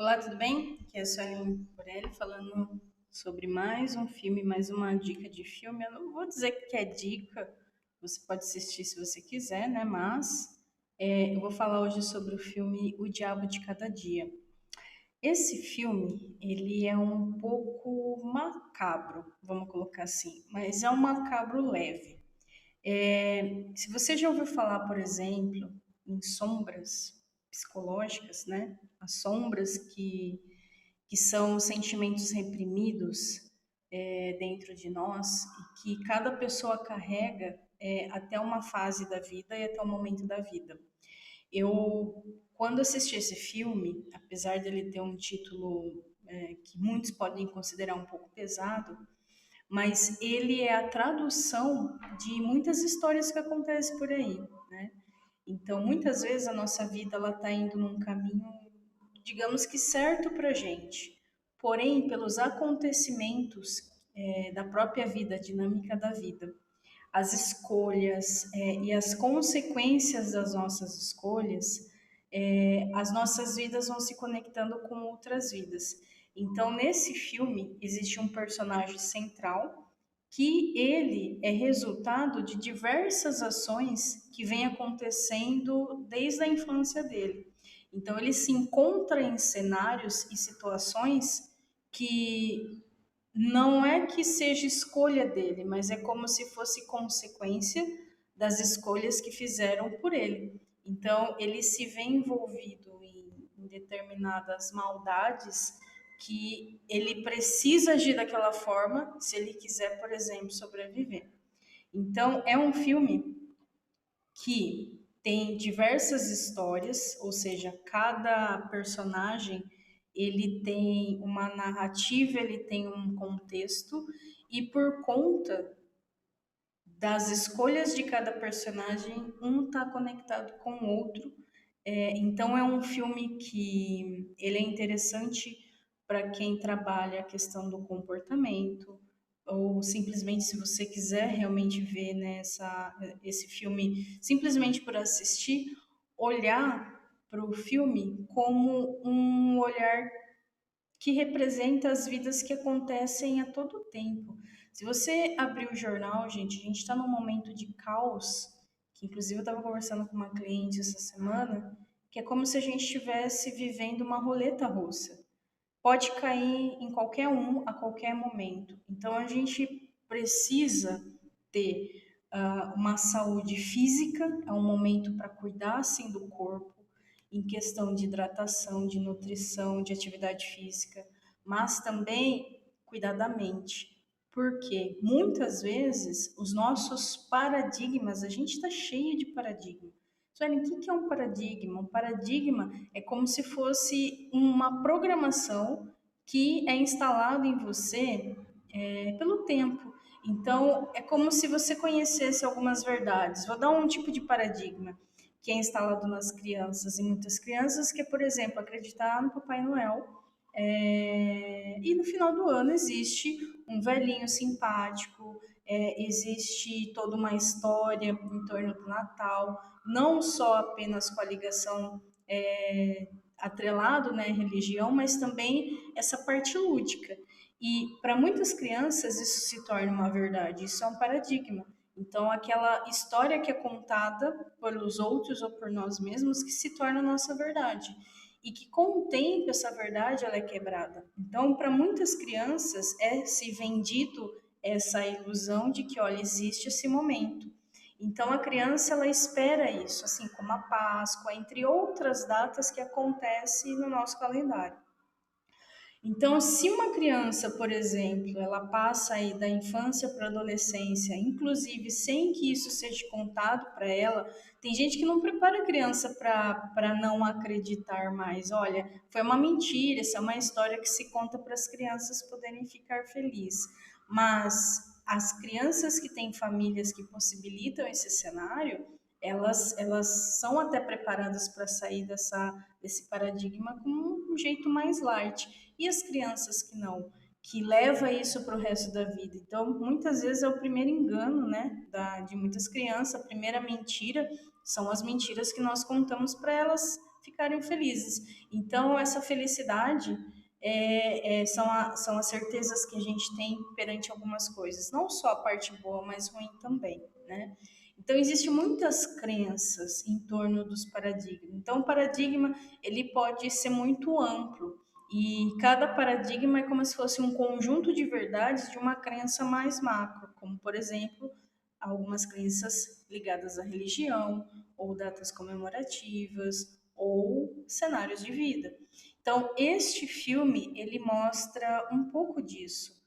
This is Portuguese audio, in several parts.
Olá, tudo bem? Aqui é a Suelen Borelli falando sobre mais um filme, mais uma dica de filme. Eu não vou dizer que é dica, você pode assistir se você quiser, né? Mas eu vou falar hoje sobre o filme O Diabo de Cada Dia. Esse filme, ele é um pouco macabro, vamos colocar assim, mas é um macabro leve. Se você já ouviu falar, por exemplo, em sombras psicológicas, né? As sombras que são sentimentos reprimidos dentro de nós e que cada pessoa carrega até uma fase da vida e até um momento da vida. Eu, quando assisti esse filme, apesar dele ter um título que muitos podem considerar um pouco pesado, mas ele é a tradução de muitas histórias que acontecem por aí, né? Então, muitas vezes a nossa vida ela está indo num caminho, digamos que certo para gente. Porém, pelos acontecimentos da própria vida, a dinâmica da vida, as escolhas e as consequências das nossas escolhas, as nossas vidas vão se conectando com outras vidas. Então, nesse filme, existe um personagem central que ele é resultado de diversas ações que vêm acontecendo desde a infância dele. Então, ele se encontra em cenários e situações que não é que seja escolha dele, mas é como se fosse consequência das escolhas que fizeram por ele. Então, ele se vê envolvido em determinadas maldades que ele precisa agir daquela forma se ele quiser, por exemplo, sobreviver. Então, é um filme que tem diversas histórias, ou seja, cada personagem ele tem uma narrativa, ele tem um contexto e por conta das escolhas de cada personagem, um está conectado com o outro. Então é um filme que ele é interessante para quem trabalha a questão do comportamento, ou simplesmente se você quiser realmente ver esse filme simplesmente por assistir, olhar para o filme como um olhar que representa as vidas que acontecem a todo tempo. Se você abrir o jornal, gente, a gente está num momento de caos, que inclusive eu estava conversando com uma cliente essa semana, que é como se a gente estivesse vivendo uma roleta russa. Pode cair em qualquer um a qualquer momento. Então a gente precisa ter uma saúde física, é um momento para cuidar assim do corpo, em questão de hidratação, de nutrição, de atividade física, mas também cuidar da mente. Porque muitas vezes os nossos paradigmas, a gente está cheio de paradigma. Suelen, o que é um paradigma? Um paradigma é como se fosse uma programação que é instalada em você pelo tempo. Então, é como se você conhecesse algumas verdades. Vou dar um tipo de paradigma que é instalado nas crianças, em muitas crianças, que é, por exemplo, acreditar no Papai Noel. E no final do ano existe um velhinho simpático, existe toda uma história em torno do Natal, não só apenas com a ligação atrelado, né, religião, mas também essa parte lúdica. E para muitas crianças isso se torna uma verdade, isso é um paradigma. Então, aquela história que é contada pelos outros ou por nós mesmos que se torna a nossa verdade. E que com o tempo essa verdade ela é quebrada. Então, para muitas crianças é se vendido essa ilusão de que, olha, existe esse momento. Então, a criança ela espera isso, assim como a Páscoa, entre outras datas que acontecem no nosso calendário. Então, se uma criança, por exemplo, ela passa aí da infância para a adolescência, inclusive sem que isso seja contado para ela, tem gente que não prepara a criança para não acreditar mais. Olha, foi uma mentira, essa é uma história que se conta para as crianças poderem ficar felizes. Mas as crianças que têm famílias que possibilitam esse cenário, elas são até preparadas para sair desse paradigma com um jeito mais light. E as crianças que não, que leva isso para o resto da vida. Então, muitas vezes é o primeiro engano, né, de muitas crianças. A primeira mentira são as mentiras que nós contamos para elas ficarem felizes. Então, essa felicidade são as certezas que a gente tem perante algumas coisas, não só a parte boa, mas ruim também, né? Então, existem muitas crenças em torno dos paradigmas. Então, o paradigma, ele pode ser muito amplo, e cada paradigma é como se fosse um conjunto de verdades de uma crença mais macro, como, por exemplo, algumas crenças ligadas à religião, ou datas comemorativas, ou cenários de vida. Então, este filme, ele mostra um pouco disso.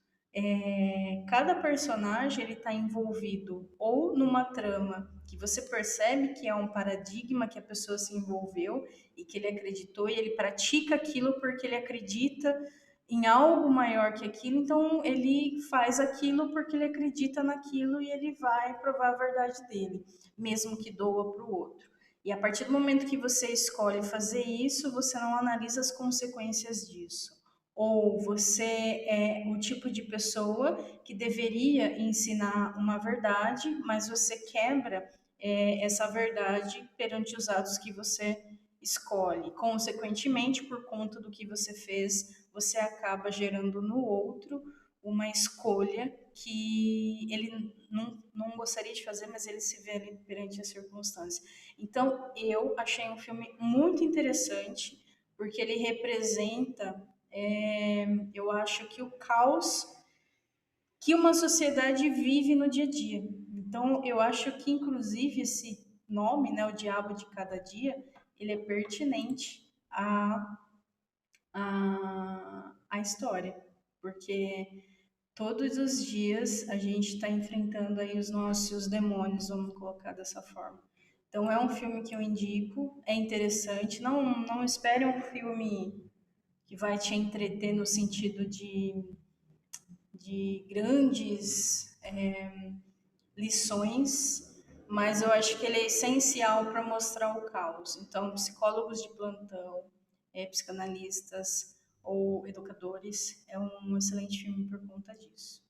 Cada personagem ele está envolvido ou numa trama que você percebe que é um paradigma que a pessoa se envolveu e que ele acreditou e ele pratica aquilo porque ele acredita em algo maior que aquilo, então ele faz aquilo porque ele acredita naquilo e ele vai provar a verdade dele, mesmo que doa para o outro. E a partir do momento que você escolhe fazer isso, você não analisa as consequências disso. Ou você é o tipo de pessoa que deveria ensinar uma verdade, mas você quebra essa verdade perante os atos que você escolhe. Consequentemente, por conta do que você fez, você acaba gerando no outro uma escolha que ele não gostaria de fazer, mas ele se vê ali perante a circunstância. Então, eu achei um filme muito interessante, porque ele representa, eu acho que o caos que uma sociedade vive no dia a dia. Então, eu acho que, inclusive, esse nome, né, o Diabo de Cada Dia, ele é pertinente à história, porque todos os dias a gente está enfrentando aí os nossos demônios, vamos colocar dessa forma. Então, é um filme que eu indico, é interessante. Não espere um filme que vai te entreter no sentido de grandes lições, mas eu acho que ele é essencial para mostrar o caos. Então, psicólogos de plantão, psicanalistas ou educadores, é um excelente filme por conta disso.